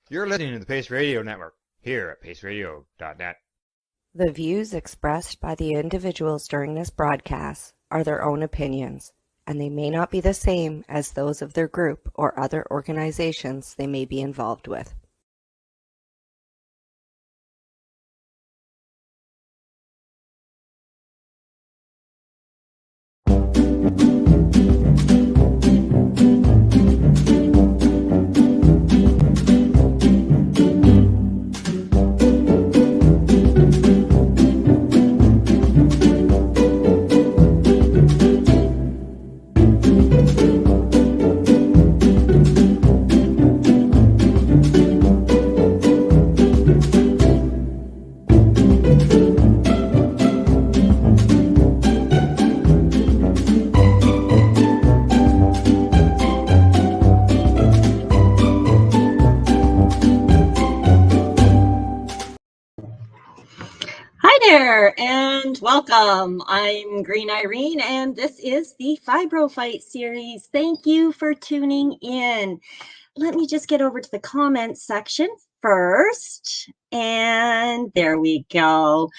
You're listening to the Pace Radio Network here at paceradio.net. The views expressed by the individuals during this broadcast are their own opinions, and they may not be the same as those of their group or other organizations they may be involved with. And welcome. I'm Green Irene, and this is the Fibro Fight series. Thank you for tuning in. Let me just get over to the comments section first, and there we go.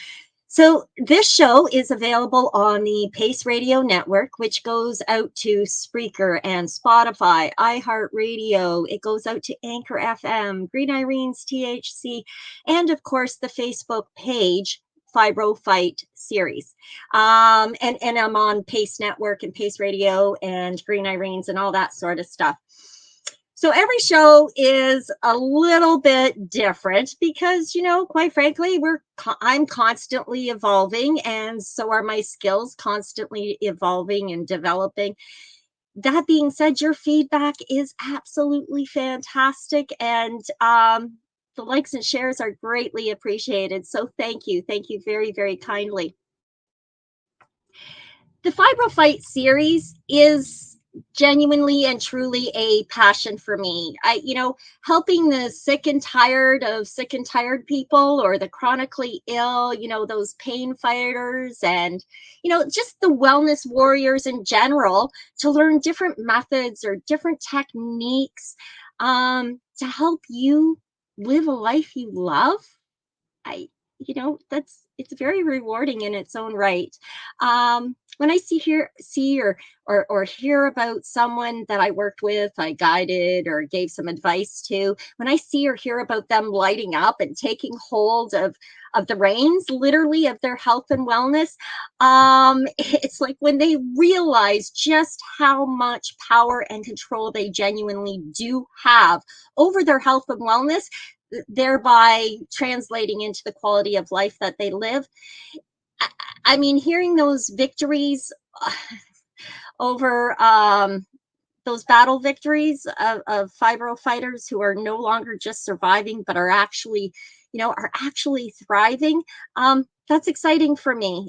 So this show is available on the Pace Radio Network, which goes out to Spreaker and Spotify, iHeartRadio. It goes out to Anchor FM, Green Irene's THC, and of course the Facebook page, Fibro Fight series. And I'm on Pace Network and Pace Radio and Green Irene's and all that sort of stuff. So every show is a little bit different because, you know, quite frankly, I'm constantly evolving, and so are my skills constantly evolving and developing. That being said, your feedback is absolutely fantastic, and the likes and shares are greatly appreciated. So thank you. Thank you very, very kindly. The Fibro Fight series is genuinely and truly a passion for me. Helping the sick and tired people, or the chronically ill, those pain fighters, and, just the wellness warriors in general, to learn different methods or different techniques to help you live a life you love. It's very rewarding in its own right. When I see or hear about someone that I worked with, I guided or gave some advice to, when I see or hear about them lighting up and taking hold of the reins, literally, of their health and wellness, it's like when they realize just how much power and control they genuinely do have over their health and wellness, thereby translating into the quality of life that they live. I mean, hearing those victories over those battle victories of fibro fighters who are no longer just surviving, but are actually thriving. That's exciting for me.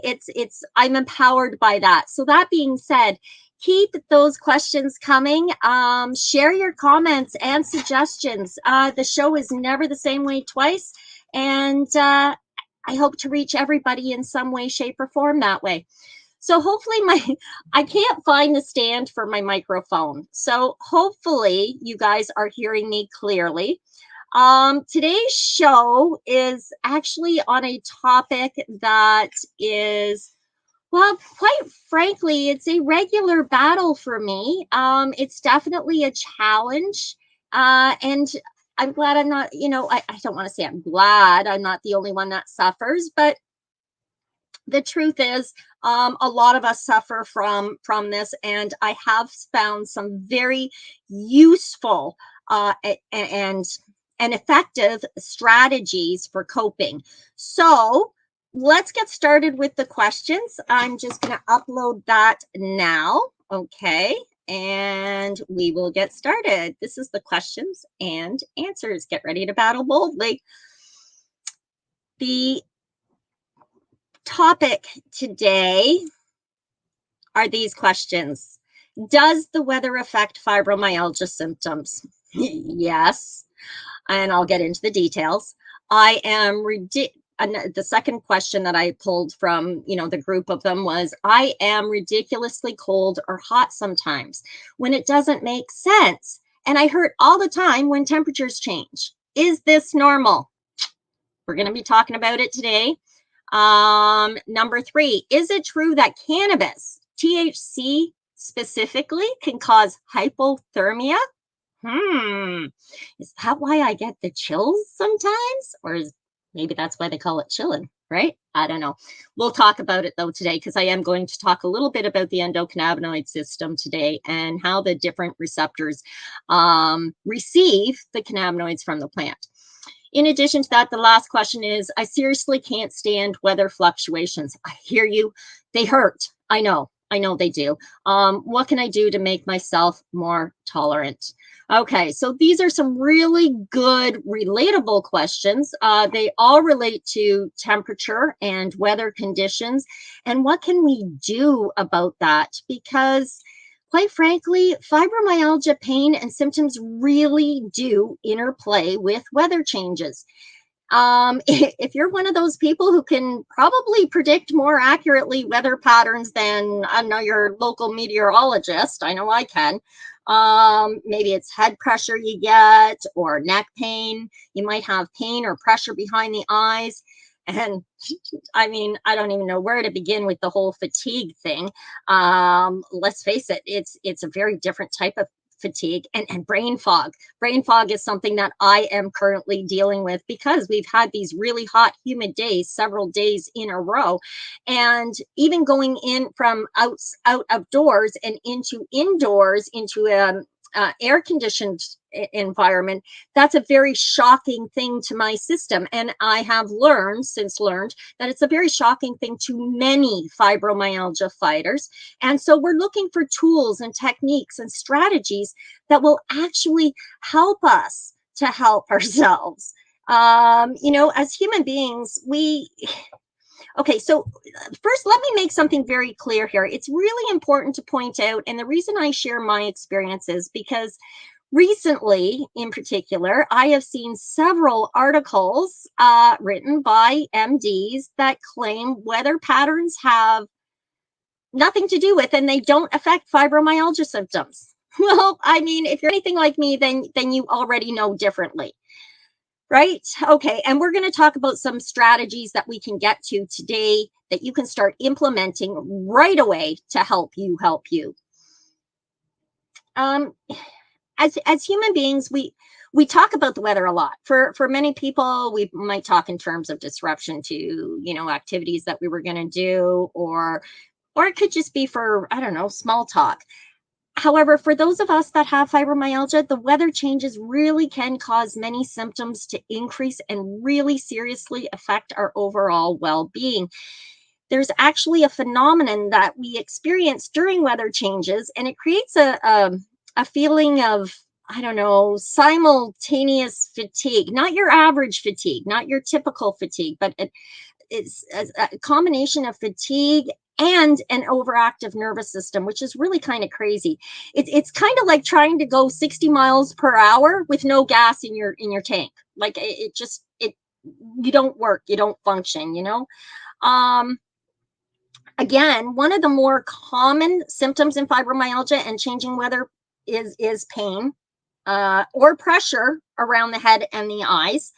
I'm empowered by that. So that being said, keep those questions coming. Share your comments and suggestions. The show is never the same way twice. And I hope to reach everybody in some way, shape, or form that way. So hopefully I can't find the stand for my microphone. So hopefully you guys are hearing me clearly. Today's show is actually on a topic that is, well, quite frankly, it's a regular battle for me. It's definitely a challenge. And I'm glad I'm not, I don't want to say I'm glad I'm not the only one that suffers, but the truth is, a lot of us suffer from this, and I have found some very useful and effective strategies for coping. So let's get started with the questions. I'm just going to upload that now. Okay. And we will get started. This is the questions and answers. Get ready to battle boldly. The topic today are these questions. Does the weather affect fibromyalgia symptoms? Yes. And I'll get into the details. The second question that I pulled from, the group of them was, I am ridiculously cold or hot sometimes when it doesn't make sense. And I hurt all the time when temperatures change. Is this normal? We're going to be talking about it today. Number 3, is it true that cannabis, THC specifically, can cause hypothermia? Is that why I get the chills sometimes? Or maybe that's why they call it chilling, right? I don't know. We'll talk about it though today, because I am going to talk a little bit about the endocannabinoid system today and how the different receptors receive the cannabinoids from the plant. In addition to that, the last question is, I seriously can't stand weather fluctuations. I hear you. They hurt. I know they do. What can I do to make myself more tolerant? Okay, so these are some really good, relatable questions. They all relate to temperature and weather conditions. And what can we do about that? Because quite frankly, fibromyalgia pain and symptoms really do interplay with weather changes. If you're one of those people who can probably predict more accurately weather patterns than, I don't know, your local meteorologist, I know I can. Maybe it's head pressure you get, or neck pain. You might have pain or pressure behind the eyes. And I mean, I don't even know where to begin with the whole fatigue thing. Let's face it, it's a very different type of fatigue, and brain fog. Brain fog is something that I am currently dealing with, because we've had these really hot, humid days, several days in a row. And even going in from outdoors and into indoors, into air conditioned environment, that's a very shocking thing to my system. And I have since learned that it's a very shocking thing to many fibromyalgia fighters. And so we're looking for tools and techniques and strategies that will actually help us to help ourselves. As human beings, okay, so first, let me make something very clear here. It's really important to point out, and the reason I share my experiences, because recently, in particular, I have seen several articles written by MDs that claim weather patterns have nothing to do with, and they don't affect fibromyalgia symptoms. Well, I mean, if you're anything like me, then you already know differently. Right? Okay. And we're going to talk about some strategies that we can get to today that you can start implementing right away to help you. As human beings, we talk about the weather a lot. For many people, we might talk in terms of disruption to, activities that we were going to do, or it could just be for, I don't know, small talk. However, for those of us that have fibromyalgia, the weather changes really can cause many symptoms to increase and really seriously affect our overall well-being. There's actually a phenomenon that we experience during weather changes, and it creates a feeling of, I don't know, simultaneous fatigue, not your average fatigue, not your typical fatigue, but it's a combination of fatigue and an overactive nervous system, which is really kind of crazy. It's kind of like trying to go 60 miles per hour with no gas in your tank. Like you don't work, you don't function, Again, one of the more common symptoms in fibromyalgia and changing weather is pain or pressure around the head and the eyes.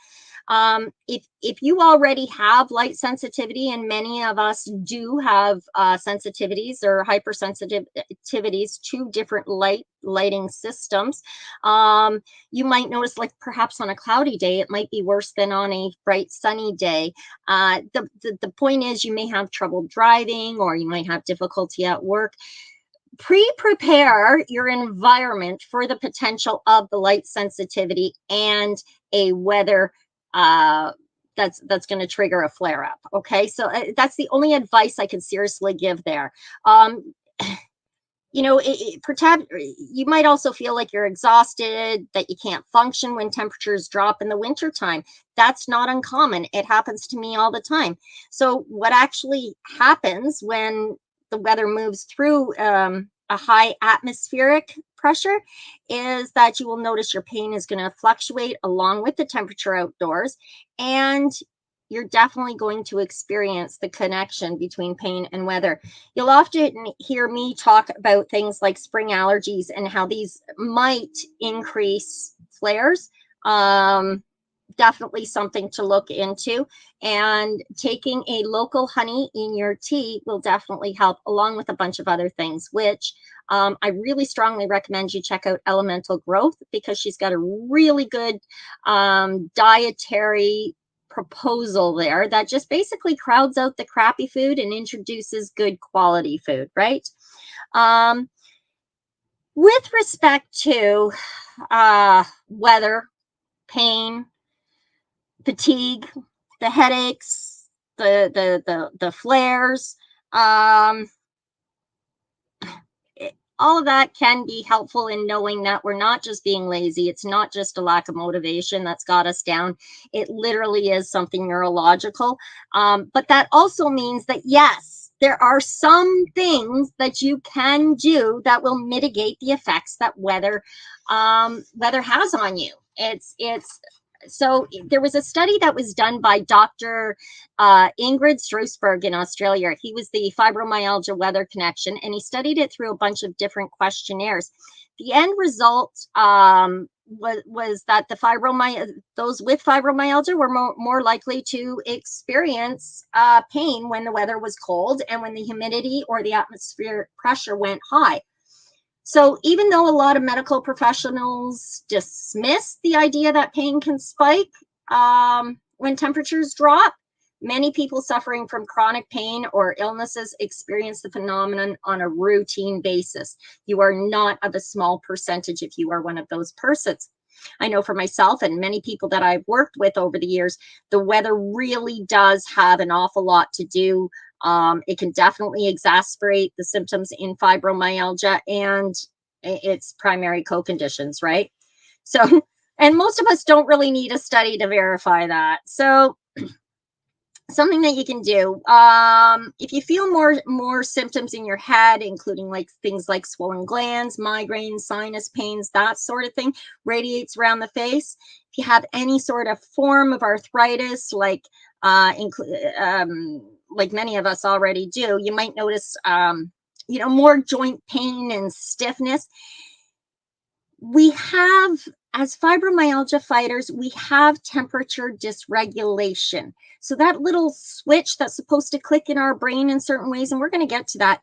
If you already have light sensitivity, and many of us do have sensitivities or hypersensitivities to different lighting systems, you might notice, like perhaps on a cloudy day, it might be worse than on a bright sunny day. The point is, you may have trouble driving, or you might have difficulty at work. Prepare your environment for the potential of the light sensitivity and a weather that's going to trigger a flare up. Okay, so that's the only advice I can seriously give there. You might also feel like you're exhausted, that you can't function when temperatures drop in the wintertime. That's not uncommon. It happens to me all the time. So what actually happens when the weather moves through a high atmospheric pressure is that you will notice your pain is going to fluctuate along with the temperature outdoors, and you're definitely going to experience the connection between pain and weather. You'll often hear me talk about things like spring allergies and how these might increase flares. definitely something to look into. And taking a local honey in your tea will definitely help, along with a bunch of other things, which I really strongly recommend you check out Elemental Growth, because she's got a really good dietary proposal there that just basically crowds out the crappy food and introduces good quality food, right? With respect to weather, pain, fatigue, the headaches, the flares, um, all of that can be helpful in knowing that we're not just being lazy. It's not just a lack of motivation that's got us down. It literally is something neurological. But that also means that, yes, there are some things that you can do that will mitigate the effects that weather has on you. So there was a study that was done by Dr. Ingrid Strasberg in Australia. He was the fibromyalgia weather connection, and he studied it through a bunch of different questionnaires. The end result was that those with fibromyalgia were more likely to experience pain when the weather was cold and when the humidity or the atmospheric pressure went high. So even though a lot of medical professionals dismiss the idea that pain can spike when temperatures drop, many people suffering from chronic pain or illnesses experience the phenomenon on a routine basis. You are not of a small percentage if you are one of those persons. I know for myself and many people that I've worked with over the years, the weather really does have an awful lot to do. It can definitely exacerbate the symptoms in fibromyalgia and its primary co-conditions, right? So, and most of us don't really need a study to verify that. So, something that you can do, if you feel more symptoms in your head, including like things like swollen glands, migraines, sinus pains, that sort of thing, radiates around the face. If you have any sort of form of arthritis, like many of us already do, you might notice more joint pain and stiffness. We have, as fibromyalgia fighters, we have temperature dysregulation. So that little switch that's supposed to click in our brain in certain ways, and we're going to get to that,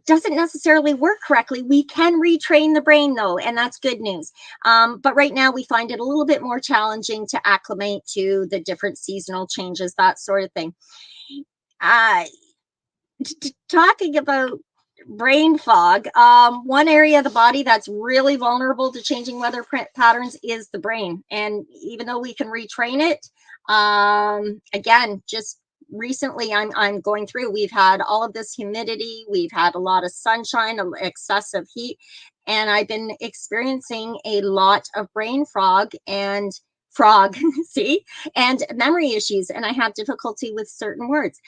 doesn't necessarily work correctly. We can retrain the brain though, and that's good news. But right now we find it a little bit more challenging to acclimate to the different seasonal changes, that sort of thing. Talking about brain fog, one area of the body that's really vulnerable to changing weather patterns is the brain. And even though we can retrain it, again, just recently I'm going through, we've had all of this humidity, we've had a lot of sunshine, excessive heat, and I've been experiencing a lot of brain fog and see, and memory issues, and I have difficulty with certain words.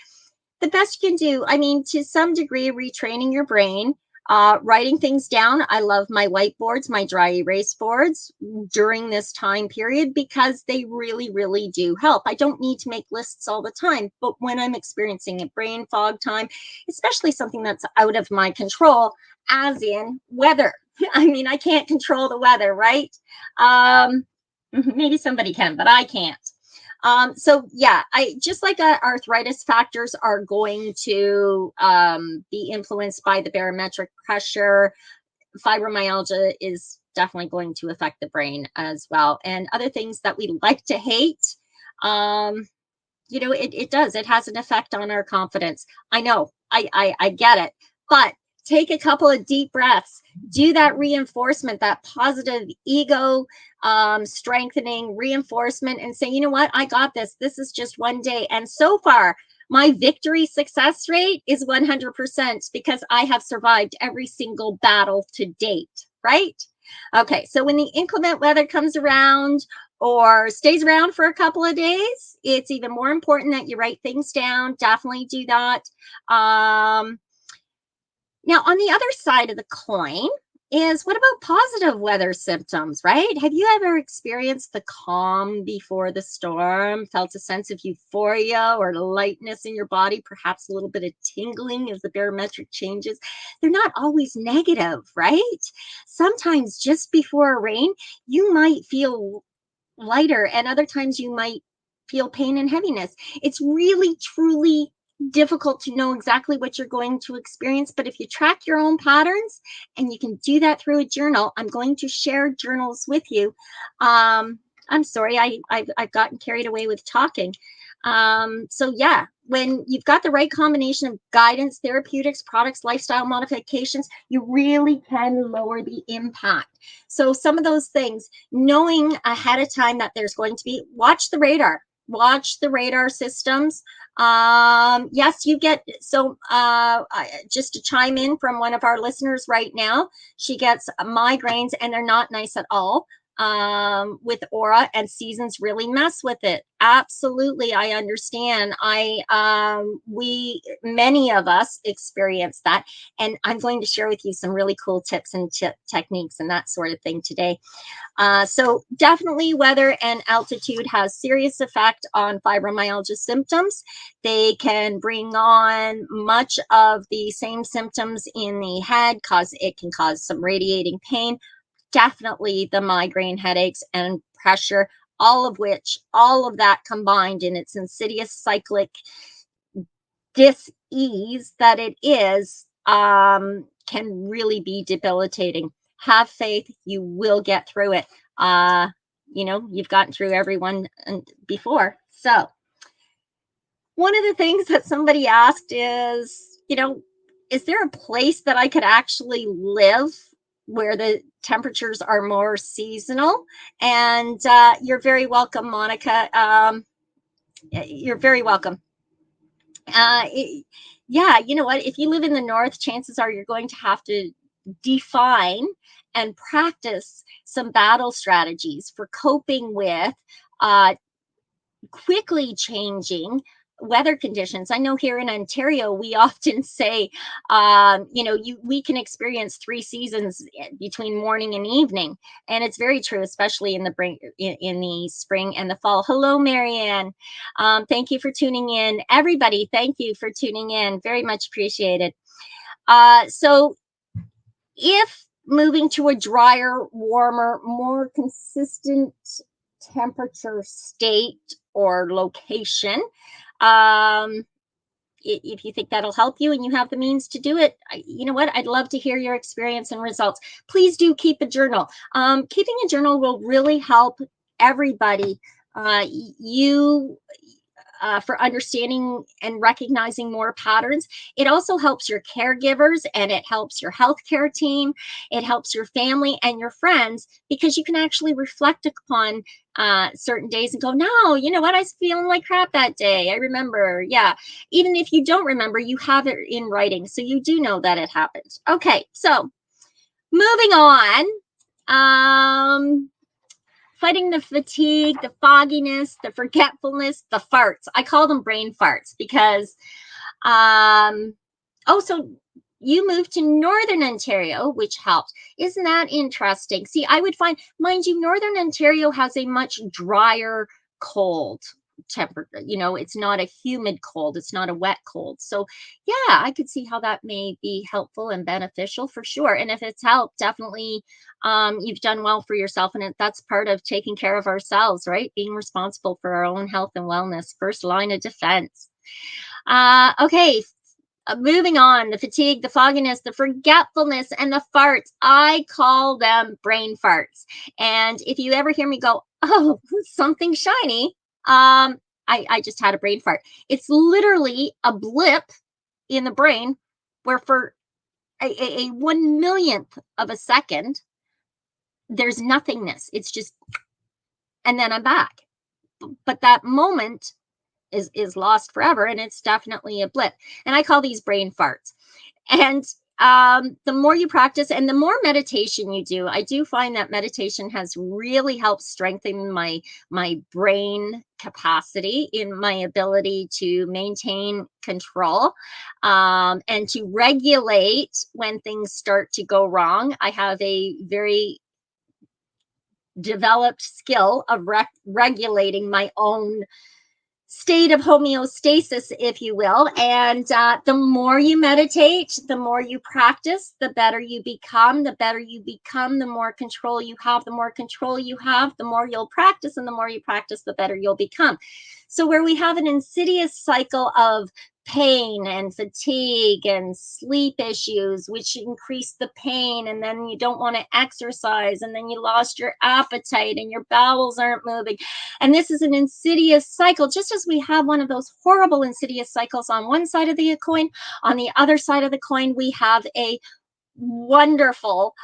The best you can do, I mean, to some degree, retraining your brain, writing things down. I love my whiteboards, my dry erase boards during this time period, because they really, really do help. I don't need to make lists all the time, but when I'm experiencing a brain fog time, especially something that's out of my control, as in weather. I mean, I can't control the weather, right? Maybe somebody can, but I can't. So yeah, I just like arthritis factors are going to be influenced by the barometric pressure. Fibromyalgia is definitely going to affect the brain as well, and other things that we like to hate. It does. It has an effect on our confidence. I know. I get it, but take a couple of deep breaths, do that reinforcement, that positive ego strengthening reinforcement, and say, you know what, I got this. This is just one day. And so far, my victory success rate is 100% because I have survived every single battle to date, right? Okay, so when the inclement weather comes around or stays around for a couple of days, it's even more important that you write things down. Definitely do that. Now, on the other side of the coin is, what about positive weather symptoms, right? Have you ever experienced the calm before the storm, felt a sense of euphoria or lightness in your body, perhaps a little bit of tingling as the barometric changes? They're not always negative, right? Sometimes just before a rain, you might feel lighter, and other times you might feel pain and heaviness. It's really, truly difficult to know exactly what you're going to experience, but if you track your own patterns, and you can do that through a journal. I'm going to share journals with you. I'm sorry, I've gotten carried away with talking. So yeah, when you've got the right combination of guidance, therapeutics, products, lifestyle modifications, you really can lower the impact. So some of those things, knowing ahead of time that there's going to be, watch the radar systems. Yes, you get, so just to chime in from one of our listeners right now, she gets migraines and they're not nice at all with aura, and seasons really mess with it. Absolutely, I understand. Many of us experience that, and I'm going to share with you some really cool tips and techniques and that sort of thing today. So definitely weather and altitude has serious effect on fibromyalgia symptoms. They can bring on much of the same symptoms in the head, it can cause some radiating pain, definitely the migraine headaches and pressure, all of that combined in its insidious cyclic dis-ease that it is, can really be debilitating. Have faith, you will get through it. You've gotten through everyone before. So one of the things that somebody asked is, is there a place that I could actually live where the temperatures are more seasonal? And you're very welcome, Monica. You're very welcome. Yeah, you know what? If you live in the north, chances are you're going to have to define and practice some battle strategies for coping with quickly changing weather conditions. I know here in Ontario, we often say, we can experience 3 seasons between morning and evening, and it's very true, especially in the spring and the fall. Hello, Marianne. Thank you for tuning in, everybody. Thank you for tuning in. Very much appreciated. So, if moving to a drier, warmer, more consistent temperature state or location, if you think that'll help you and you have the means to do it, you know what? I'd love to hear your experience and results. Please do keep a journal. Keeping a journal will really help everybody. For understanding and recognizing more patterns. It also helps your caregivers, and it helps your healthcare team. It helps your family and your friends, because you can actually reflect upon certain days and go, no, you know what? I was feeling like crap that day. I remember. Yeah. Even if you don't remember, you have it in writing. So you do know that it happened. Okay. So moving on. Fighting the fatigue, the fogginess, the forgetfulness, the farts. I call them brain farts because, so you moved to Northern Ontario, which helped. Isn't that interesting? See, I would find, mind you, Northern Ontario has a much drier cold temperature. It's not a humid cold. It's not a wet cold. So yeah, I could see how that may be helpful and beneficial for sure. And if it's helped, definitely you've done well for yourself. And that's part of taking care of ourselves, right? Being responsible for our own health and wellness. First line of defense. Okay. Moving on, the fatigue, the fogginess, the forgetfulness, and the farts. I call them brain farts. And if you ever hear me go, oh, something shiny, I just had a brain fart. It's literally a blip in the brain where for a 1/1,000,000th of a second, there's nothingness. It's just, and then I'm back. But that moment is lost forever, and it's definitely a blip. And I call these brain farts. And the more you practice and the more meditation you do, I do find that meditation has really helped strengthen my brain capacity, in my ability to maintain control and to regulate when things start to go wrong. I have a very developed skill of regulating my own state of homeostasis, if you will. And the more you meditate, the more you practice, the better you become. The better you become, the more control you have. The more control you have, the more you'll practice. And the more you practice, the better you'll become. So where we have an insidious cycle of pain and fatigue and sleep issues, which increase the pain, and then you don't want to exercise, and then you lost your appetite and your bowels aren't moving. And this is an insidious cycle, just as we have one of those horrible insidious cycles on one side of the coin. On the other side of the coin, we have a wonderful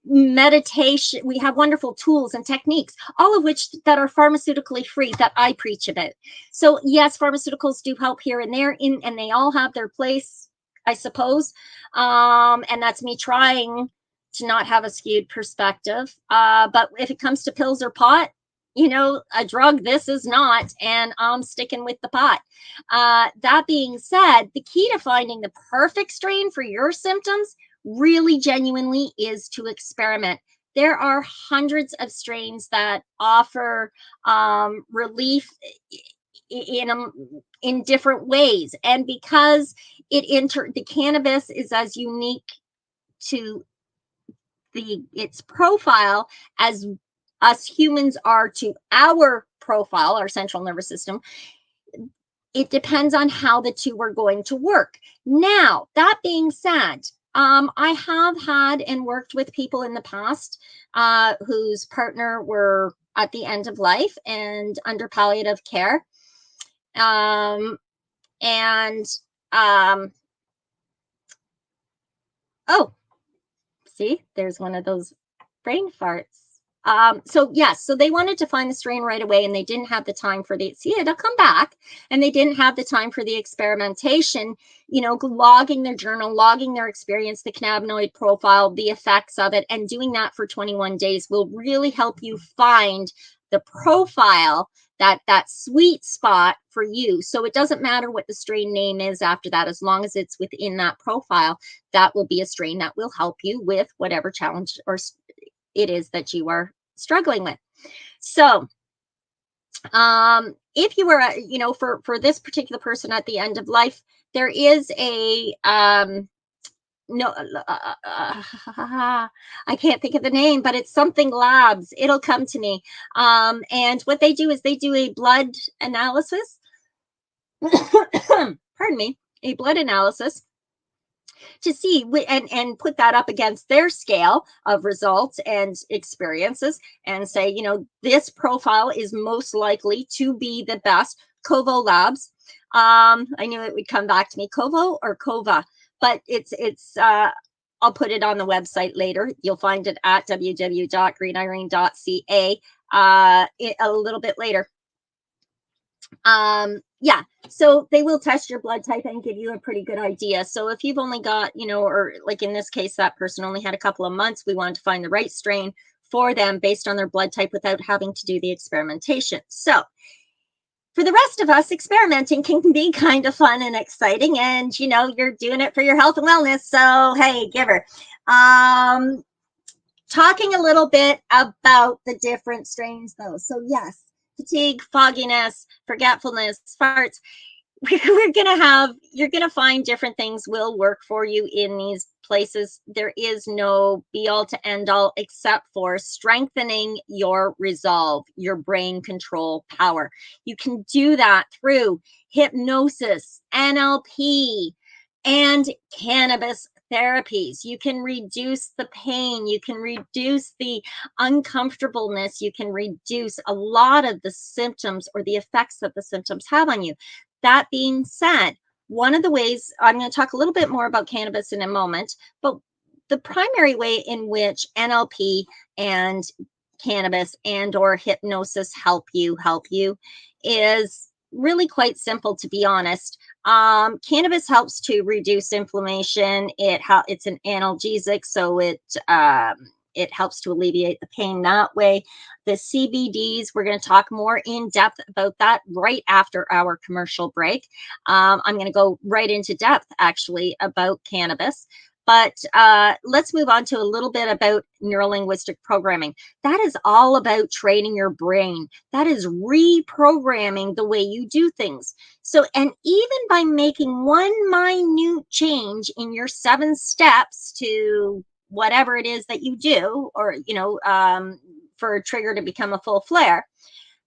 meditation. We have wonderful tools and techniques, all of which that are pharmaceutically free, that I preach about. So yes, pharmaceuticals do help here and there, and they all have their place, I suppose. And that's me trying to not have a skewed perspective. But if it comes to pills or pot, you know, a drug, this is not, and I'm sticking with the pot. That being said, the key to finding the perfect strain for your symptoms really genuinely is to experiment. There are hundreds of strains that offer relief in different ways. And because the cannabis is as unique to its profile as us humans are to our profile, our central nervous system, it depends on how the two are going to work. Now, that being said, I have had and worked with people in the past whose partner were at the end of life and under palliative care. Oh, see, there's one of those brain farts. So yes, so they wanted to find the strain right away, and they didn't have the time for it'll come back, and they didn't have the time for the experimentation, you know, logging their journal, logging their experience, the cannabinoid profile, the effects of it, and doing that for 21 days will really help you find the profile, that sweet spot for you. So it doesn't matter what the strain name is after that, as long as it's within that profile, that will be a strain that will help you with whatever challenge or it is that you are struggling with. So if you were, you know, for this particular person at the end of life, there is a I can't think of the name, but it's something labs. It'll come to me. And what they do is they do a blood analysis. Pardon me, a blood analysis to see and put that up against their scale of results and experiences and say, you know, this profile is most likely to be the best. Covo Labs. I knew it would come back to me. Covo or Cova, but it's I'll put it on the website later. You'll find it at www.greenirene.ca a little bit later. Yeah, so they will test your blood type and give you a pretty good idea. So if you've only got, you know, or like in this case, that person only had a couple of months, we wanted to find the right strain for them based on their blood type without having to do the experimentation. So for the rest of us, experimenting can be kind of fun and exciting, and you know, you're doing it for your health and wellness. So hey, giver. Talking a little bit about the different strains though. So yes, fatigue, fogginess, forgetfulness, farts. You're gonna find different things will work for you in these places. There is no be all to end all except for strengthening your resolve, your brain control power. You can do that through hypnosis, NLP, and cannabis therapies. You can reduce the pain, you can reduce the uncomfortableness, you can reduce a lot of the symptoms or the effects that the symptoms have on you. That being said, one of the ways, I'm going to talk a little bit more about cannabis in a moment, but the primary way in which NLP and cannabis and or hypnosis help you is really quite simple, to be honest. Cannabis helps to reduce inflammation. It's an analgesic, so it helps to alleviate the pain that way. The CBDs, we're going to talk more in depth about that right after our commercial break. I'm going to go right into depth actually about cannabis. But let's move on to a little bit about neurolinguistic programming. That is all about training your brain. That is reprogramming the way you do things. So, and even by making one minute change in your 7 steps to whatever it is that you do, or, for a trigger to become a full flare,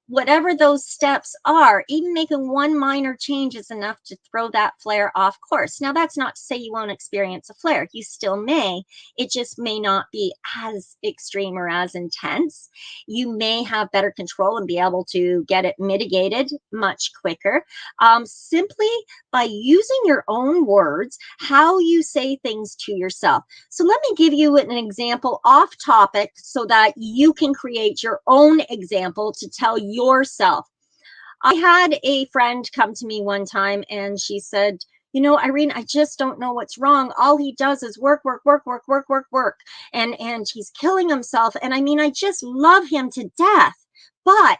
whatever those steps are, even making one minor change is enough to throw that flare off course. Now, that's not to say you won't experience a flare. You still may. It just may not be as extreme or as intense. You may have better control and be able to get it mitigated much quicker, simply by using your own words, how you say things to yourself. So let me give you an example off topic so that you can create your own example to tell yourself. I had a friend come to me one time and she said, Irene, I just don't know what's wrong. All he does is work, work, work, work, work, work, work. And he's killing himself. And I mean, I just love him to death. But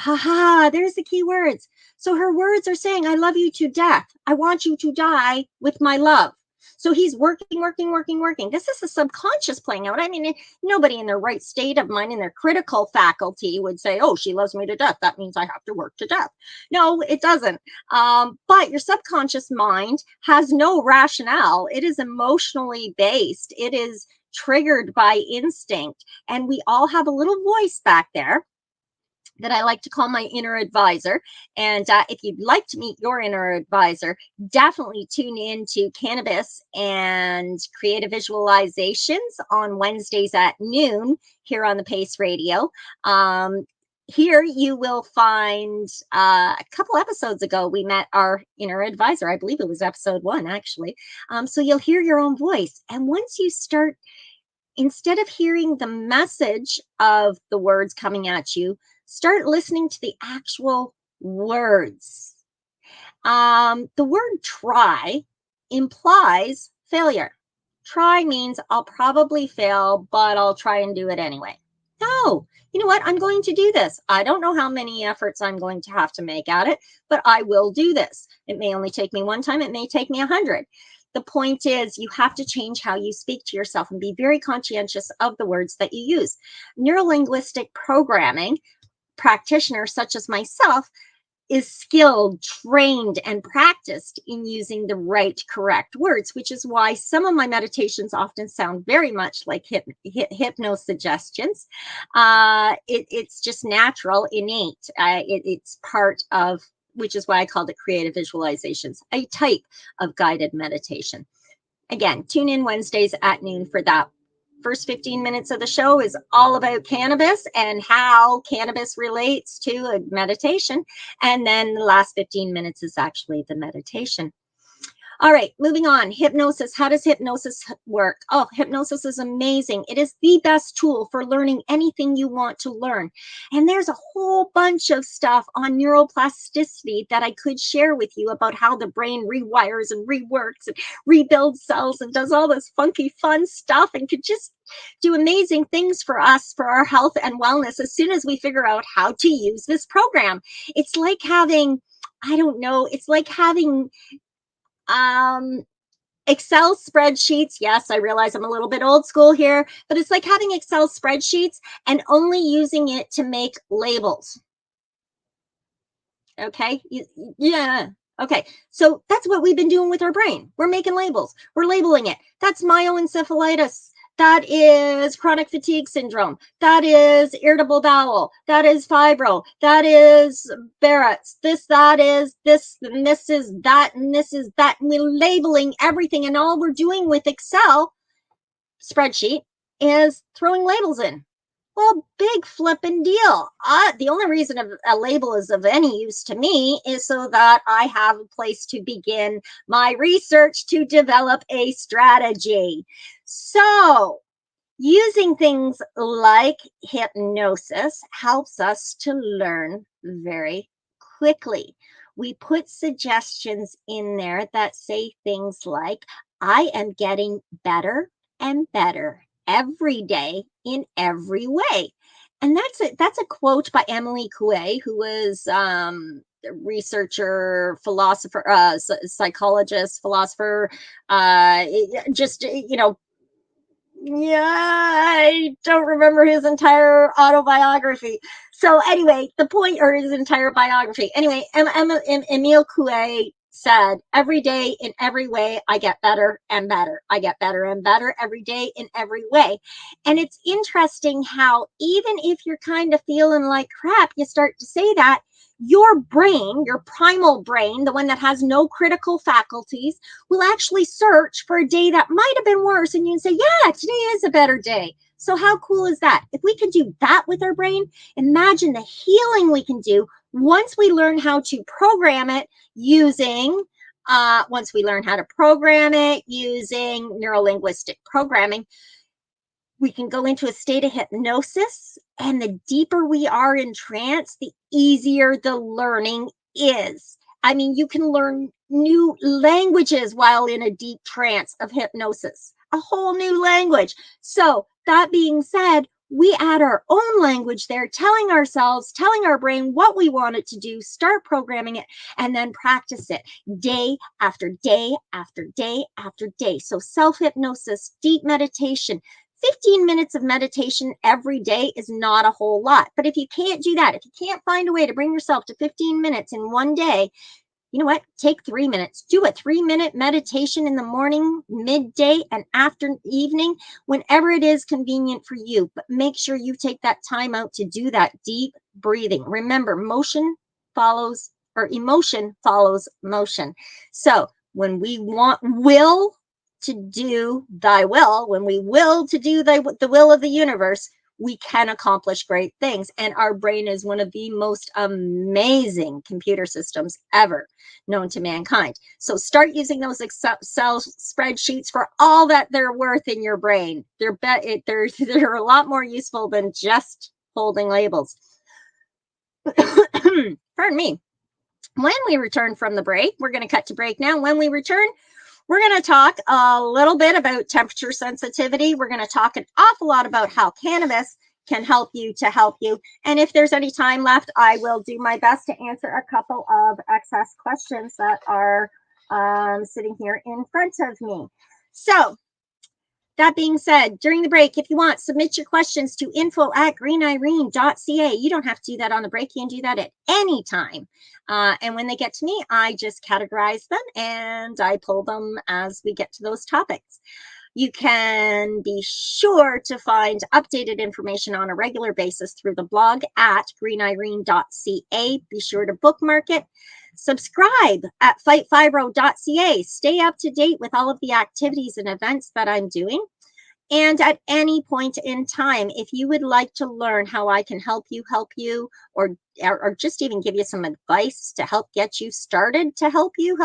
there's the key words. So her words are saying, I love you to death. I want you to die with my love. So he's working, working, working, working. This is the subconscious playing out. I mean, nobody in their right state of mind, in their critical faculty, would say, oh, she loves me to death. That means I have to work to death. No, it doesn't. But your subconscious mind has no rationale. It is emotionally based. It is triggered by instinct. And we all have a little voice back there that I like to call my inner advisor. And if you'd like to meet your inner advisor, definitely tune in to Cannabis and Creative Visualizations on Wednesdays at noon here on the Pace Radio. Here you will find a couple episodes ago, we met our inner advisor. I believe it was episode 1, actually. So you'll hear your own voice. And once you start, instead of hearing the message of the words coming at you, start listening to the actual words. The word try implies failure. Try means I'll probably fail, but I'll try and do it anyway. No, you know what? I'm going to do this. I don't know how many efforts I'm going to have to make at it, but I will do this. It may only take me 1 time. It may take me 100. The point is, you have to change how you speak to yourself and be very conscientious of the words that you use. Neurolinguistic programming practitioner such as myself is skilled, trained, and practiced in using the right, correct words, which is why some of my meditations often sound very much like hypnosuggestions. It's just natural, innate. It's part of, which is why I called it creative visualizations, a type of guided meditation. Again, tune in Wednesdays at noon for that. First 15 minutes of the show is all about cannabis and how cannabis relates to a meditation. And then the last 15 minutes is actually the meditation. All right, moving on. Hypnosis. How does hypnosis work? Oh, hypnosis is amazing. It is the best tool for learning anything you want to learn. And there's a whole bunch of stuff on neuroplasticity that I could share with you about how the brain rewires and reworks and rebuilds cells and does all this funky, fun stuff and could just do amazing things for us, for our health and wellness, as soon as we figure out how to use this program. It's like having, I don't know, it's like having Excel spreadsheets. Yes, I realize I'm a little bit old school here, but it's like having Excel spreadsheets and only using it to make labels. Okay. Yeah. Okay. So that's what we've been doing with our brain. We're making labels. We're labeling it. That's myoencephalitis. That is chronic fatigue syndrome. That is irritable bowel. That is fibro. That is Barrett's. That is this, and this is that, and this is that. And we're labeling everything. And all we're doing with Excel spreadsheet is throwing labels in. Well, big flipping deal. The only reason a label is of any use to me is so that I have a place to begin my research to develop a strategy. So using things like hypnosis helps us to learn very quickly. We put suggestions in there that say things like, I am getting better and better every day in every way. And that's a quote by Emily Coué, who was a researcher, philosopher, psychologist, philosopher, just, yeah, I don't remember his entire autobiography. So anyway, the point, or his entire biography. Anyway, Emile Coué said, every day in every way, I get better and better. I get better and better every day in every way. And it's interesting how even if you're kind of feeling like crap, you start to say that, your brain, your primal brain, the one that has no critical faculties, will actually search for a day that might have been worse. And you can say, yeah, today is a better day. So how cool is that? If we can do that with our brain, imagine the healing we can do once we learn how to program it using neuro-linguistic programming. We can go into a state of hypnosis, and the deeper we are in trance, the easier the learning is. I mean, you can learn new languages while in a deep trance of hypnosis, a whole new language. So that being said, we add our own language there, telling our brain what we want it to do, start programming it, and then practice it day after day after day after day. So self-hypnosis, deep meditation, 15 minutes of meditation every day is not a whole lot. But if you can't do that, if you can't find a way to bring yourself to 15 minutes in one day, you know what? Take 3 minutes. Do a 3-minute meditation in the morning, midday, and after evening, whenever it is convenient for you. But make sure you take that time out to do that deep breathing. Remember, emotion follows motion. So when we will to do thy will, when we will to do the will of the universe, we can accomplish great things. And our brain is one of the most amazing computer systems ever known to mankind. So start using those Excel spreadsheets for all that they're worth in your brain. They're a lot more useful than just holding labels. Pardon me. When we return from the break, we're going to cut to break now. When we return, we're going to talk a little bit about temperature sensitivity. We're going to talk an awful lot about how cannabis can help you to help you. And if there's any time left, I will do my best to answer a couple of excess questions that are sitting here in front of me. So that being said, during the break, if you want, submit your questions to info@greenirene.ca. You don't have to do that on the break. You can do that at any time. And when they get to me, I just categorize them and I pull them as we get to those topics. You can be sure to find updated information on a regular basis through the blog at greenirene.ca. Be sure to bookmark it. Subscribe at fightfibro.ca. Stay up to date with all of the activities and events that I'm doing. And at any point in time, if you would like to learn how I can help you, or just even give you some advice to help get you started to help you,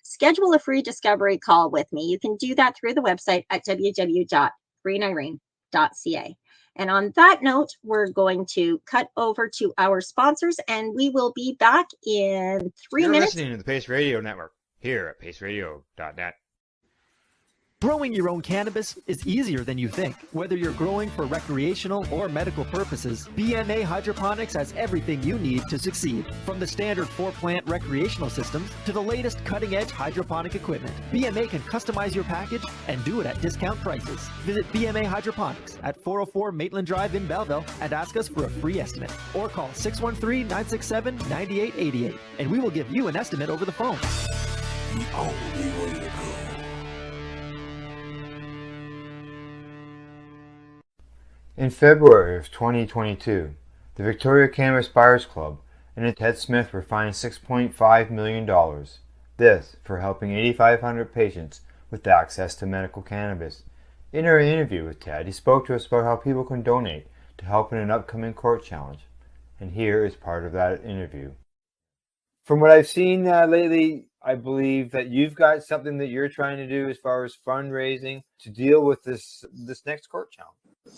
schedule a free discovery call with me. You can do that through the website at www.greenirene.ca. And on that note, we're going to cut over to our sponsors, and we will be back in 3 minutes. You're listening to the Pace Radio Network here at paceradio.net. Growing your own cannabis is easier than you think. Whether you're growing for recreational or medical purposes, BMA Hydroponics has everything you need to succeed. From the standard 4-plant recreational systems to the latest cutting-edge hydroponic equipment, BMA can customize your package and do it at discount prices. Visit BMA Hydroponics at 404 Maitland Drive in Belleville and ask us for a free estimate. Or call 613-967-9888 and we will give you an estimate over the phone. The only way to go. In February of 2022, the Victoria Cannabis Buyers Club and Ted Smith were fined $6.5 million. This for helping 8,500 patients with access to medical cannabis. In our interview with Ted, he spoke to us about how people can donate to help in an upcoming court challenge. And here is part of that interview. From what I've seen lately, I believe that you've got something that you're trying to do as far as fundraising to deal with this next court challenge.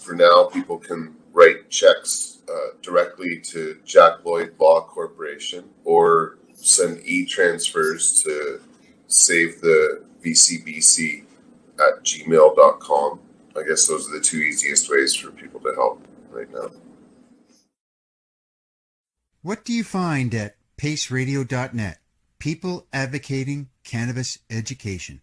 For now, people can write checks directly to Jack Lloyd Law Corporation or send e-transfers to save the VCBC at gmail.com. I guess those are the two easiest ways for people to help right now. What do you find at paceradio.net? People advocating cannabis education.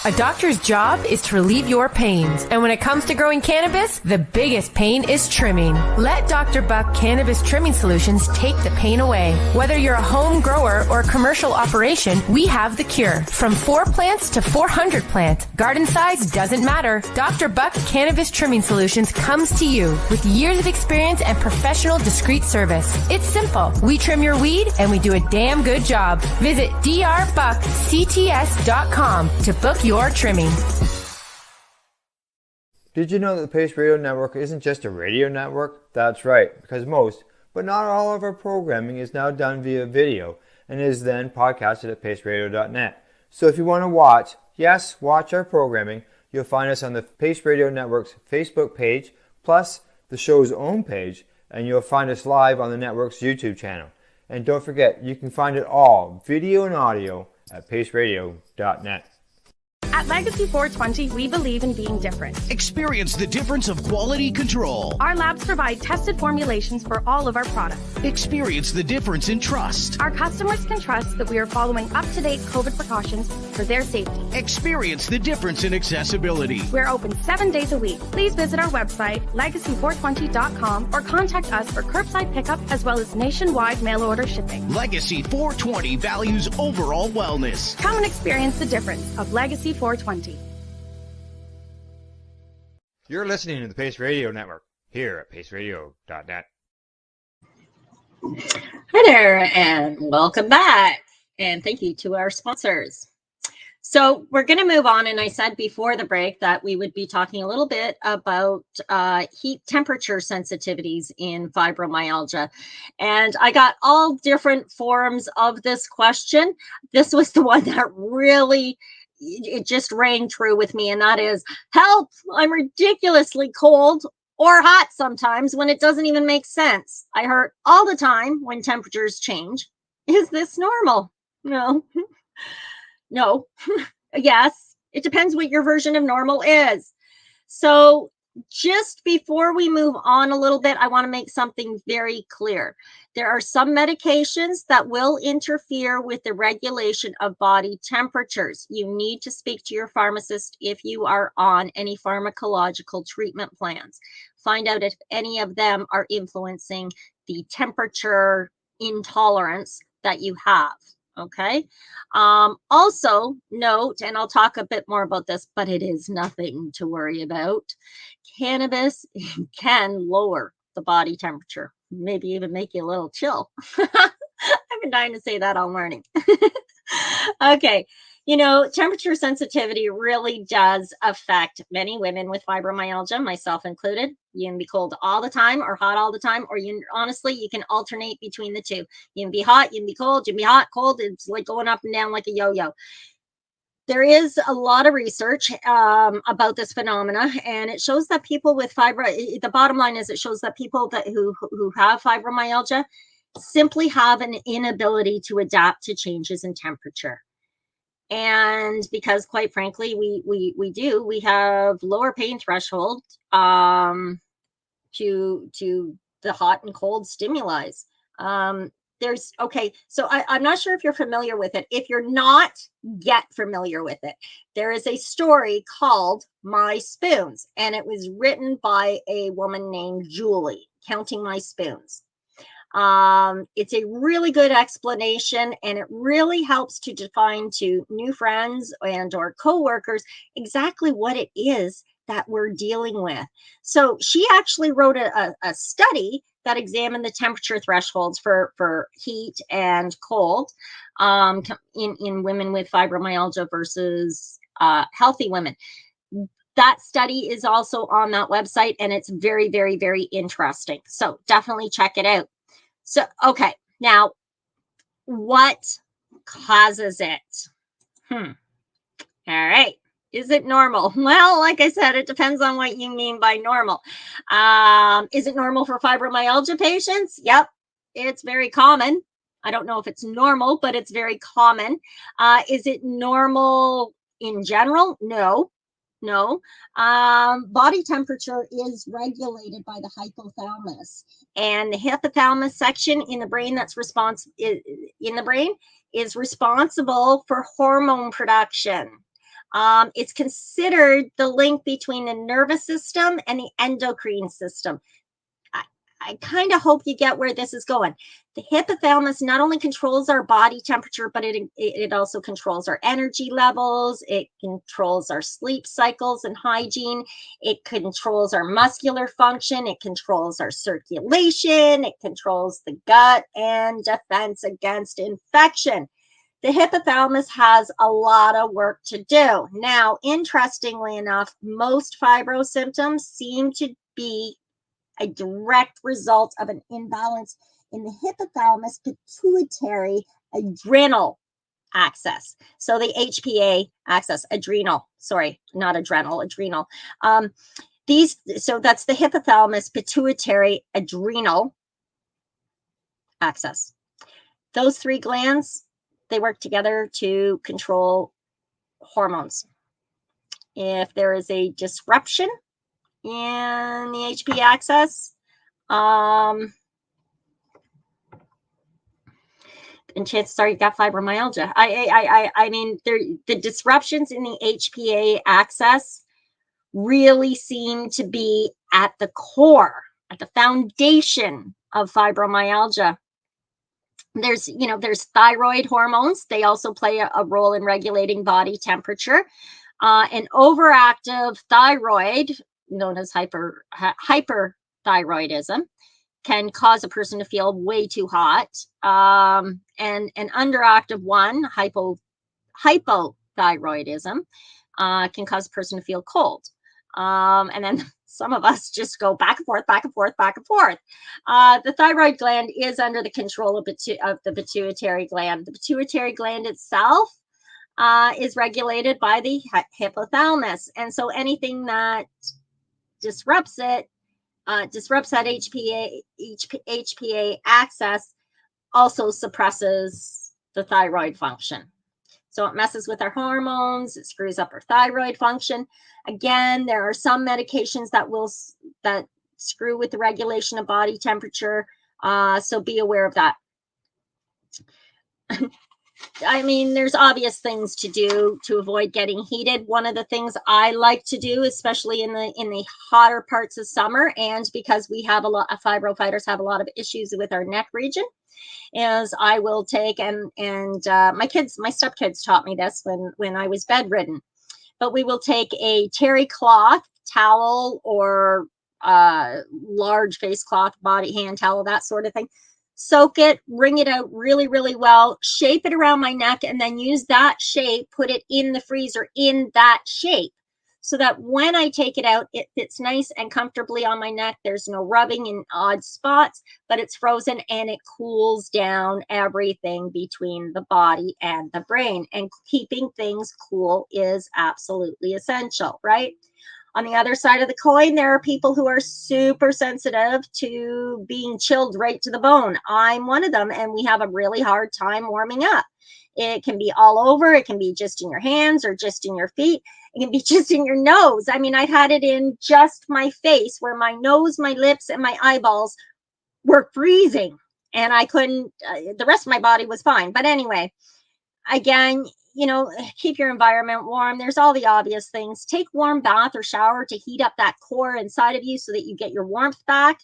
A doctor's job is to relieve your pains. And when it comes to growing cannabis, the biggest pain is trimming. Let Dr. Buck Cannabis Trimming Solutions take the pain away. Whether you're a home grower or a commercial operation, we have the cure. From 4 plants to 400 plants, garden size doesn't matter. Dr. Buck Cannabis Trimming Solutions comes to you with years of experience and professional discreet service. It's simple. We trim your weed and we do a damn good job. Visit drbuckcts.com to book your trimming. Did you know that the Pace Radio Network isn't just a radio network? That's right, because most, but not all of our programming is now done via video and is then podcasted at paceradio.net. So if you want to watch our programming, you'll find us on the Pace Radio Network's Facebook page, plus the show's own page, and you'll find us live on the network's YouTube channel. And don't forget, you can find it all, video and audio, at paceradio.net. At Legacy 420, we believe in being different. Experience the difference of quality control. Our labs provide tested formulations for all of our products. Experience the difference in trust. Our customers can trust that we are following up-to-date COVID precautions for their safety. Experience the difference in accessibility. We're open 7 days a week. Please visit our website, legacy420.com, or contact us for curbside pickup as well as nationwide mail order shipping. Legacy 420 values overall wellness. Come and experience the difference of Legacy 420. You're listening to the Pace Radio Network here at paceradio.net. Hi there, and welcome back. And thank you to our sponsors. So we're going to move on. And I said before the break that we would be talking a little bit about heat temperature sensitivities in fibromyalgia. And I got all different forms of this question. This was the one that really, it just rang true with me. And that is, help, I'm ridiculously cold or hot sometimes when it doesn't even make sense. I hurt all the time when temperatures change. Is this normal? No. No. Yes. It depends what your version of normal is. So just before we move on a little bit, I want to make something very clear. There are some medications that will interfere with the regulation of body temperatures. You need to speak to your pharmacist if you are on any pharmacological treatment plans. Find out if any of them are influencing the temperature intolerance that you have. Okay. Also note, and I'll talk a bit more about this, but it is nothing to worry about. Cannabis can lower the body temperature, maybe even make you a little chill. I've been dying to say that all morning. Okay. You know, temperature sensitivity really does affect many women with fibromyalgia, myself included. You can be cold all the time or hot all the time, or honestly, you can alternate between the two. You can be hot, you can be cold, you can be hot, cold. It's like going up and down like a yo-yo. There is a lot of research about this phenomena, and it shows that people with the bottom line is it shows that people who have fibromyalgia simply have an inability to adapt to changes in temperature. And because quite frankly, we have lower pain threshold to the hot and cold stimuli. So I'm not sure if you're familiar with it. If you're not, get familiar with it. There is a story called My Spoons, and it was written by a woman named Julie, Counting My Spoons. It's a really good explanation, and it really helps to define to new friends and or coworkers exactly what it is that we're dealing with. So she actually wrote a study that examined the temperature thresholds for heat and cold in women with fibromyalgia versus healthy women. That study is also on that website, and it's very, very, very interesting. So definitely check it out. So, okay, now what causes it? All right. Is it normal? Well, like I said, it depends on what you mean by normal. Is it normal for fibromyalgia patients? Yep, it's very common. I don't know if it's normal, but it's very common. Is it normal in general? No. No. Body temperature is regulated by the hypothalamus, and the hypothalamus section in the brain that's is responsible for hormone production. It's considered the link between the nervous system and the endocrine system. I kind of hope you get where this is going. The hypothalamus not only controls our body temperature, but it also controls our energy levels. It controls our sleep cycles and hygiene. It controls our muscular function. It controls our circulation. It controls the gut and defense against infection. The hypothalamus has a lot of work to do. Now, interestingly enough, most fibro symptoms seem to be a direct result of an imbalance in the hypothalamus pituitary adrenal axis. So the HPA axis, not adrenal, adrenal. So that's the hypothalamus pituitary adrenal axis. Those three glands, they work together to control hormones. If there is a disruption in the HPA axis, and chances are you got fibromyalgia. I mean, the disruptions in the HPA axis really seem to be at the core, at the foundation of fibromyalgia. There's thyroid hormones. They also play a role in regulating body temperature. An overactive thyroid, known as hyperthyroidism, can cause a person to feel way too hot. And an underactive one, hypothyroidism, can cause a person to feel cold. And then some of us just go back and forth, back and forth, back and forth. The thyroid gland is under the control of the pituitary gland. The pituitary gland itself is regulated by the hypothalamus. And so anything that disrupts that HPA axis also suppresses the thyroid function. So it messes with our hormones, it screws up our thyroid function. Again, there are some medications that screw with the regulation of body temperature. So be aware of that. I mean, there's obvious things to do to avoid getting heated. One of the things I like to do, especially in the hotter parts of summer, and because we have a lot of fibro fighters have a lot of issues with our neck region, is I will take and my stepkids taught me this when I was bedridden, but we will take a terry cloth towel or large face cloth, body hand towel, that sort of thing. Soak it, wring it out really, really well, shape it around my neck, and then use that shape, put it in the freezer in that shape, so that when I take it out, it fits nice and comfortably on my neck. There's no rubbing in odd spots, but it's frozen and it cools down everything between the body and the brain. And keeping things cool is absolutely essential, right? On the other side of the coin, there are people who are super sensitive to being chilled right to the bone. I'm one of them, and we have a really hard time warming up. It can be all over. It can be just in your hands or just in your feet. It can be just in your nose. I mean, I've had it in just my face, where my nose, my lips, and my eyeballs were freezing, and I couldn't, the rest of my body was fine. But anyway, again, keep your environment warm. There's all the obvious things. Take warm bath or shower to heat up that core inside of you so that you get your warmth back.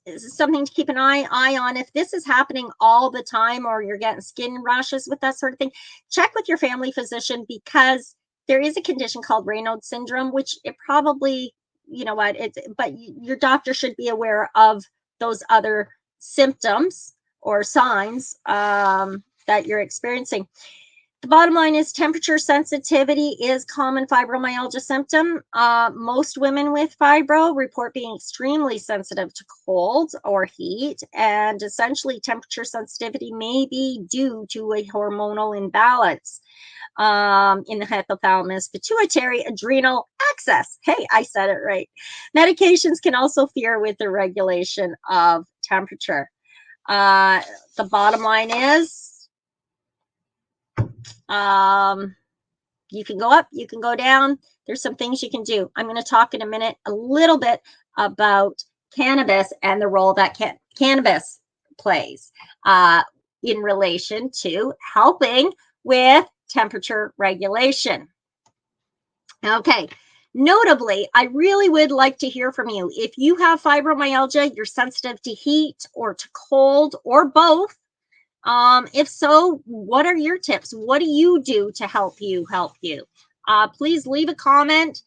This is something to keep an eye on. If this is happening all the time, or you're getting skin rashes with that sort of thing, check with your family physician, because there is a condition called Raynaud's syndrome, which it probably, but your doctor should be aware of those other symptoms or signs that you're experiencing. The bottom line is temperature sensitivity is common fibromyalgia symptom. Most women with fibro report being extremely sensitive to cold or heat, and essentially temperature sensitivity may be due to a hormonal imbalance in the hypothalamus pituitary adrenal axis. Hey, I said it right. Medications can also interfere with the regulation of temperature. The bottom line is You can go up, you can go down. There's some things you can do. I'm going to talk in a minute a little bit about cannabis and the role that cannabis plays in relation to helping with temperature regulation. Okay. Notably, I really would like to hear from you. If you have fibromyalgia, you're sensitive to heat or to cold or both. If so, what are your tips? What do you do to help you? Please leave a comment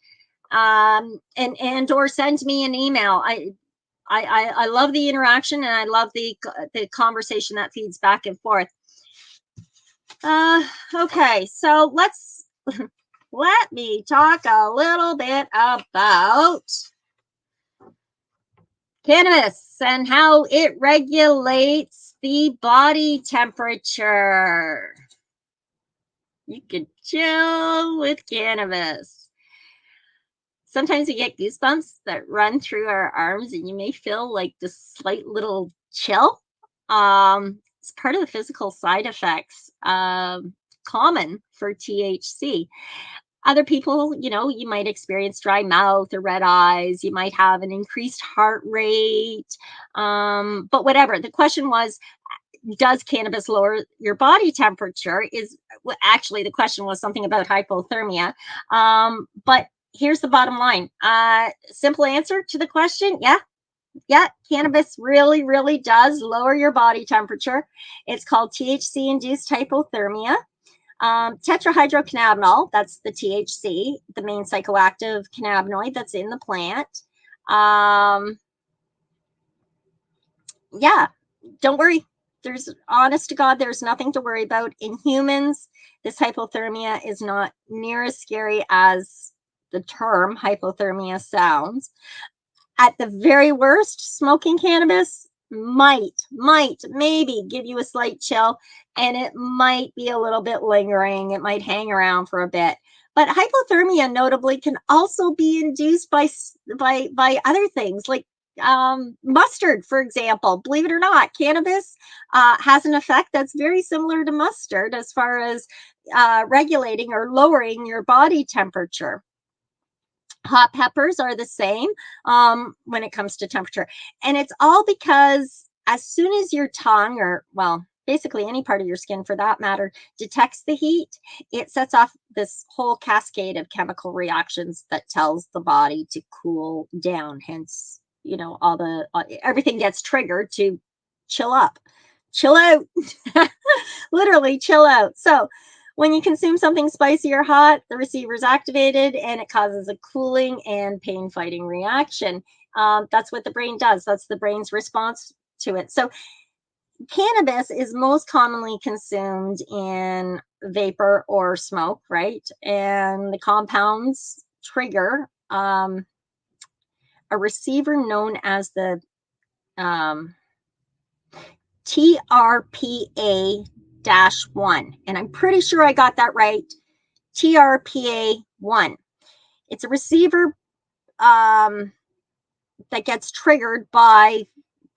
and or send me an email. I love the interaction, and I love the conversation that feeds back and forth. Okay, so let's let me talk a little bit about cannabis and how it regulates the body temperature. You can chill with cannabis. Sometimes we get goosebumps that run through our arms, and you may feel like this slight little chill. It's part of the physical side effects common for THC. Other people, you might experience dry mouth or red eyes. You might have an increased heart rate. But whatever. The question was, does cannabis lower your body temperature? Actually, the question was something about hypothermia. But here's the bottom line. Simple answer to the question, yeah, cannabis really, really does lower your body temperature. It's called THC-induced hypothermia. Tetrahydrocannabinol, that's the THC, the main psychoactive cannabinoid that's in the plant. Yeah, don't worry. Honest to God, there's nothing to worry about. In humans, this hypothermia is not near as scary as the term hypothermia sounds. At the very worst, smoking cannabis might maybe give you a slight chill, and it might be a little bit lingering. It might hang around for a bit. But hypothermia, notably, can also be induced by other things, like mustard, for example. Believe it or not, cannabis has an effect that's very similar to mustard as far as regulating or lowering your body temperature. Hot peppers are the same when it comes to temperature. And it's all because as soon as your tongue, or basically any part of your skin for that matter, detects the heat, it sets off this whole cascade of chemical reactions that tells the body to cool down. Hence, everything gets triggered to chill out, literally chill out. So when you consume something spicy or hot, the receiver is activated and it causes a cooling and pain fighting reaction. That's what the brain does. That's the brain's response to it. So cannabis is most commonly consumed in vapor or smoke, right? And the compounds trigger a receiver known as the TRPA-1. And I'm pretty sure I got that right. TRPA-1. It's a receiver that gets triggered by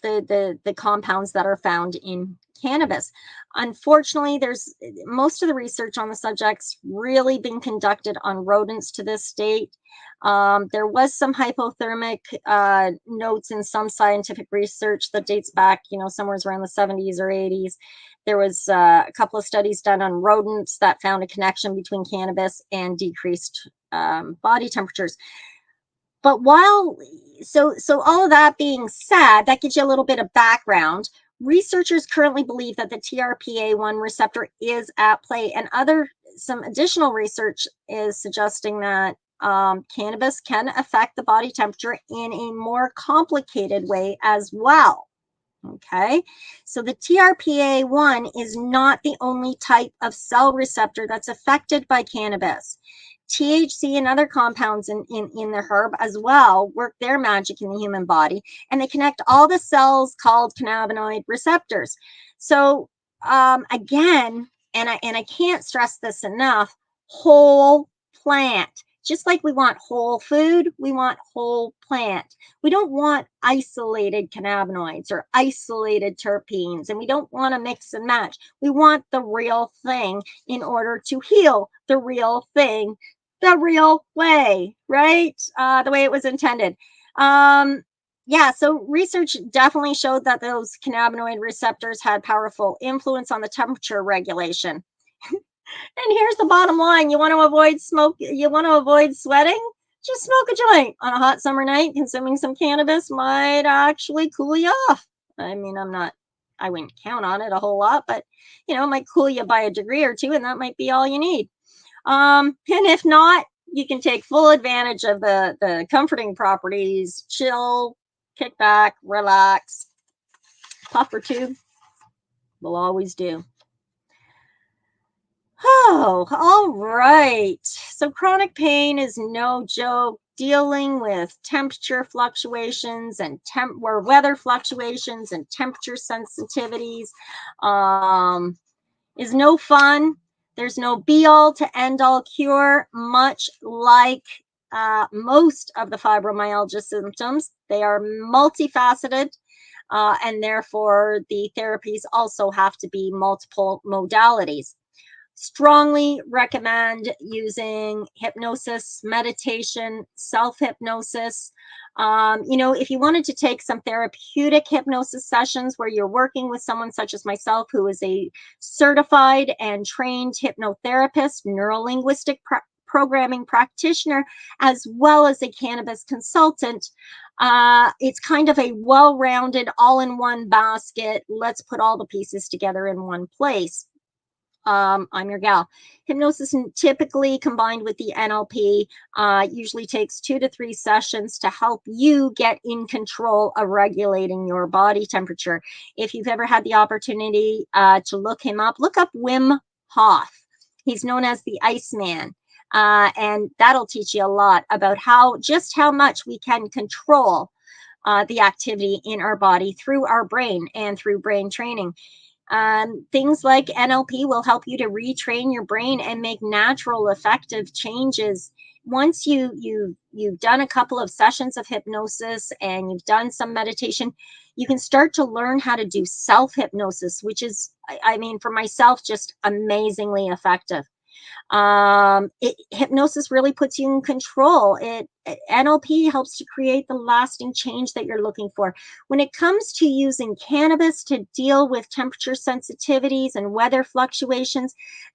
the compounds that are found in cannabis. Unfortunately, most of the research on the subject's really been conducted on rodents to this date. There was some hypothermic notes in some scientific research that dates back, somewhere around the 70s or 80s. There was a couple of studies done on rodents that found a connection between cannabis and decreased body temperatures. But so all of that being said, that gives you a little bit of background. Researchers currently believe that the TRPA1 receptor is at play, and some additional research is suggesting that cannabis can affect the body temperature in a more complicated way as well. Okay, so the TRPA1 is not the only type of cell receptor that's affected by cannabis. THC and other compounds in the herb as well work their magic in the human body, and they connect all the cells called cannabinoid receptors. So again, and I can't stress this enough, whole plant Just like we want whole food, we want whole plant. We don't want isolated cannabinoids or isolated terpenes, and we don't want to mix and match. We want the real thing in order to heal the real thing the real way, right? The way it was intended. Yeah, so research definitely showed that those cannabinoid receptors had powerful influence on the temperature regulation. And here's the bottom line. You want to avoid smoke, you want to avoid sweating? Just smoke a joint on a hot summer night. Consuming some cannabis might actually cool you off. I mean, I wouldn't count on it a whole lot, but it might cool you by a degree or two, and that might be all you need. And if not, you can take full advantage of the comforting properties, chill, kick back, relax. Puff or two will always do. Oh, all right. So chronic pain is no joke. Dealing with temperature fluctuations and weather fluctuations and temperature sensitivities is no fun. There's no be-all to end-all cure, much like most of the fibromyalgia symptoms. They are multifaceted, and therefore the therapies also have to be multiple modalities. Strongly recommend using hypnosis, meditation, self-hypnosis. If you wanted to take some therapeutic hypnosis sessions where you're working with someone such as myself, who is a certified and trained hypnotherapist, neuro-linguistic programming practitioner, as well as a cannabis consultant, it's kind of a well-rounded, all-in-one basket. Let's put all the pieces together in one place. I'm your gal. Hypnosis, typically combined with the NLP, usually takes 2 to 3 sessions to help you get in control of regulating your body temperature. If you've ever had the opportunity to look him up, look up Wim Hof. He's known as the Iceman. And that'll teach you a lot about how much we can control the activity in our body through our brain and through brain training. Things like NLP will help you to retrain your brain and make natural, effective changes. Once you've done a couple of sessions of hypnosis and you've done some meditation, you can start to learn how to do self-hypnosis, which is, I mean, for myself, just amazingly effective. Hypnosis really puts you in control. NLP helps to create the lasting change that you're looking for. When it comes to using cannabis to deal with temperature sensitivities and weather fluctuations,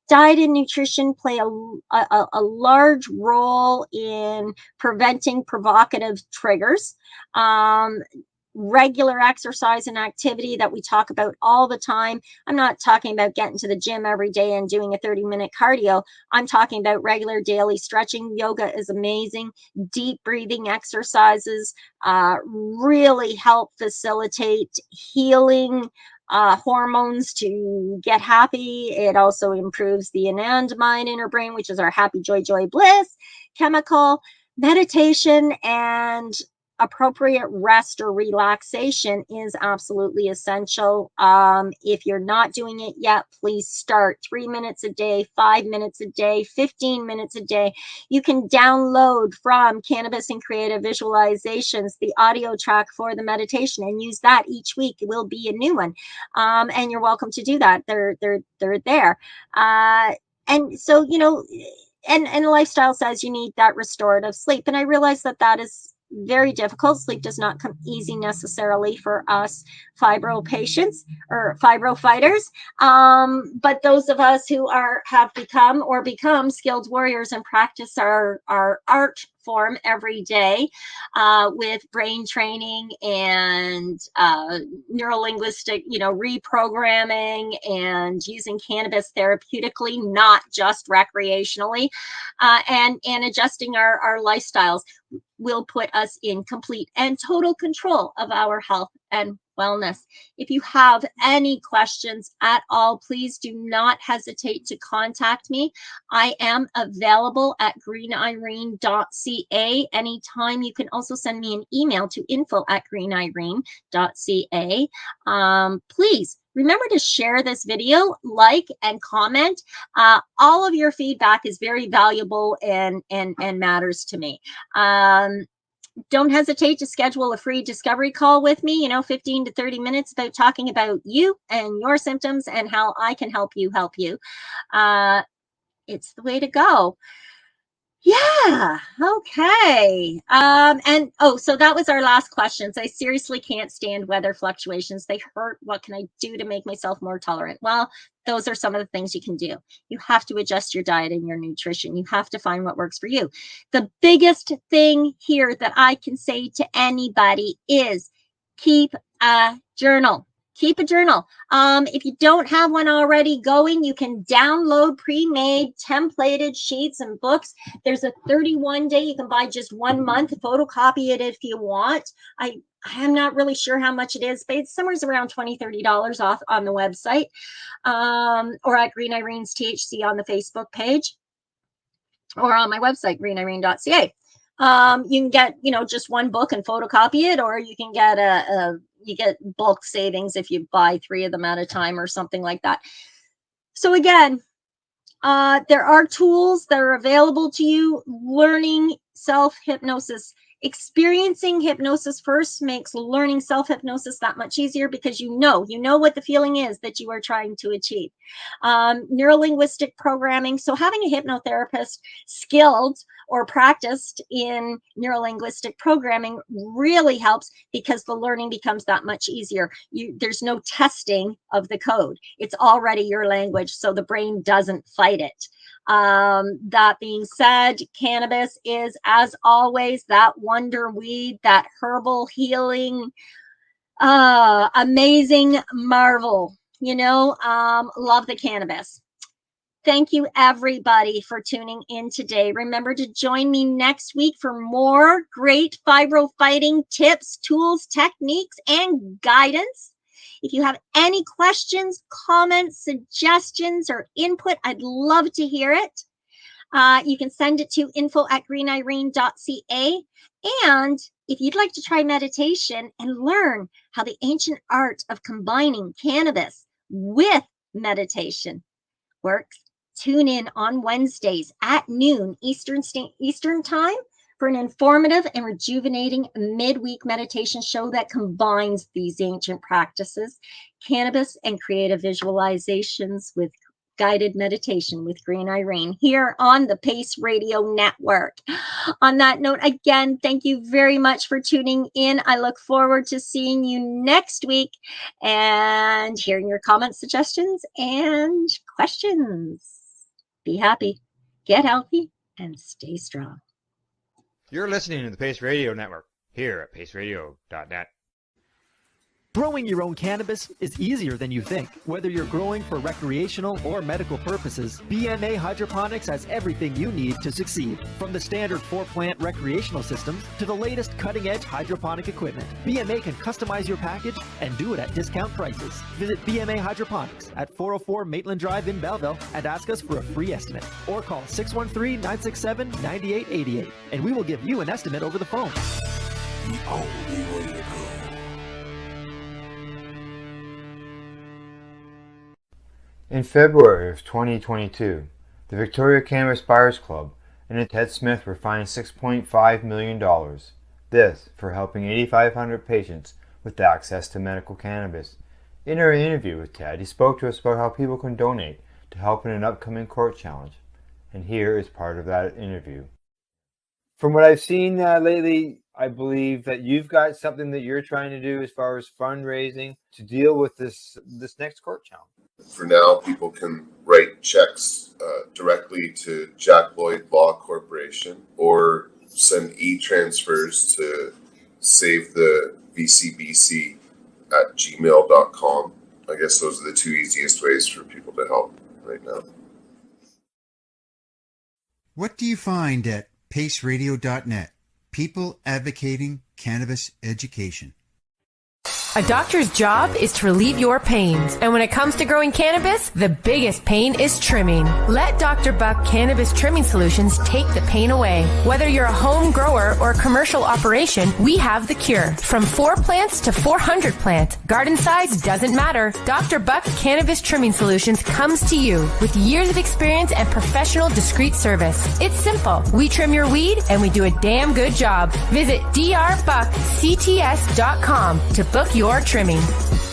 diet and nutrition play a large role in preventing provocative triggers. Regular exercise and activity that we talk about all the time. I'm not talking about getting to the gym every day and doing a 30-minute cardio. I'm talking about regular daily stretching. Yoga is amazing. Deep breathing exercises really help facilitate healing hormones to get happy. It also improves the anandamide in our brain, which is our happy, joy, bliss chemical. Meditation and appropriate rest or relaxation is absolutely essential. If you're not doing it yet, please start. 3 minutes a day, 5 minutes a day, 15 minutes a day. You can download from Cannabis and Creative Visualizations the audio track for the meditation and use that each week. It will be a new one. And you're welcome to do that. They're there. And so, and lifestyle says you need that restorative sleep. And I realize that is very difficult. Sleep does not come easy necessarily for us fibro patients or fibro fighters. But those of us who have become skilled warriors and practice our art form every day with brain training and neurolinguistic, reprogramming and using cannabis therapeutically, not just recreationally, and adjusting our lifestyles will put us in complete and total control of our health and wellness. If you have any questions at all, please do not hesitate to contact me. I am available at greenirene.ca anytime. You can also send me an email to info@greenirene.ca. Please Remember to share this video, like and comment. All of your feedback is very valuable and matters to me. Don't hesitate to schedule a free discovery call with me, 15 to 30 minutes about talking about you and your symptoms and how I can help you. It's the way to go. Yeah. Okay. So that was our last questions. I seriously can't stand weather fluctuations. They hurt. What can I do to make myself more tolerant? Well, those are some of the things you can do. You have to adjust your diet and your nutrition. You have to find what works for you. The biggest thing here that I can say to anybody is keep a journal. Keep a journal. If you don't have one already going, you can download pre-made templated sheets and books. There's a 31-day. You can buy just 1 month, photocopy it if you want. I'm not really sure how much it is, but it's somewhere around $20, $30 off on the website, or at Green Irene's THC on the Facebook page, or on my website, greenirene.ca. You can get, just one book and photocopy it, or you can get you get bulk savings if you buy 3 of them at a time or something like that. So again, there are tools that are available to you. Learning self-hypnosis. Experiencing hypnosis first makes learning self-hypnosis that much easier, because you know what the feeling is that you are trying to achieve. Neuro-linguistic programming. So having a hypnotherapist skilled or practiced in neuro-linguistic programming really helps, because the learning becomes that much easier. There's no testing of the code. It's already your language, so the brain doesn't fight it. That being said, cannabis is, as always, that wonder weed, that herbal healing, amazing marvel. Love the cannabis. Thank you, everybody, for tuning in today. Remember to join me next week for more great fibro fighting tips, tools, techniques, and guidance. If you have any questions, comments, suggestions, or input, I'd love to hear it. You can send it to info@greenirene.ca. And if you'd like to try meditation and learn how the ancient art of combining cannabis with meditation works, tune in on Wednesdays at noon Eastern Time for an informative and rejuvenating midweek meditation show that combines these ancient practices, cannabis, and creative visualizations with guided meditation with Green Irene here on the Pace Radio Network. On that note, again, thank you very much for tuning in. I look forward to seeing you next week and hearing your comments, suggestions, and questions. Be happy, get healthy, and stay strong. You're listening to the Pace Radio Network here at paceradio.net. Growing your own cannabis is easier than you think. Whether you're growing for recreational or medical purposes, BMA Hydroponics has everything you need to succeed. From the standard 4-plant recreational systems to the latest cutting-edge hydroponic equipment, BMA can customize your package and do it at discount prices. Visit BMA Hydroponics at 404 Maitland Drive in Belleville and ask us for a free estimate. Or call 613-967-9888 and we will give you an estimate over the phone. The only way to go. In February of 2022, the Victoria Cannabis Buyers Club and Ted Smith were fined $6.5 million. This for helping 8,500 patients with access to medical cannabis. In our interview with Ted, he spoke to us about how people can donate to help in an upcoming court challenge. And here is part of that interview. From what I've seen lately, I believe that you've got something that you're trying to do as far as fundraising to deal with this next court challenge. For now, people can write checks directly to Jack Lloyd Law Corporation or send e-transfers to save the VCBC at gmail.com. I guess those are the 2 easiest ways for people to help right now. What do you find at paceradio.net? People advocating cannabis education. A doctor's job is to relieve your pains. And when it comes to growing cannabis, the biggest pain is trimming. Let Dr. Buck Cannabis Trimming Solutions take the pain away. Whether you're a home grower or a commercial operation, we have the cure. From 4 plants to 400 plants, garden size doesn't matter. Dr. Buck Cannabis Trimming Solutions comes to you with years of experience and professional discreet service. It's simple. We trim your weed and we do a damn good job. Visit drbuckcts.com to book your trimming.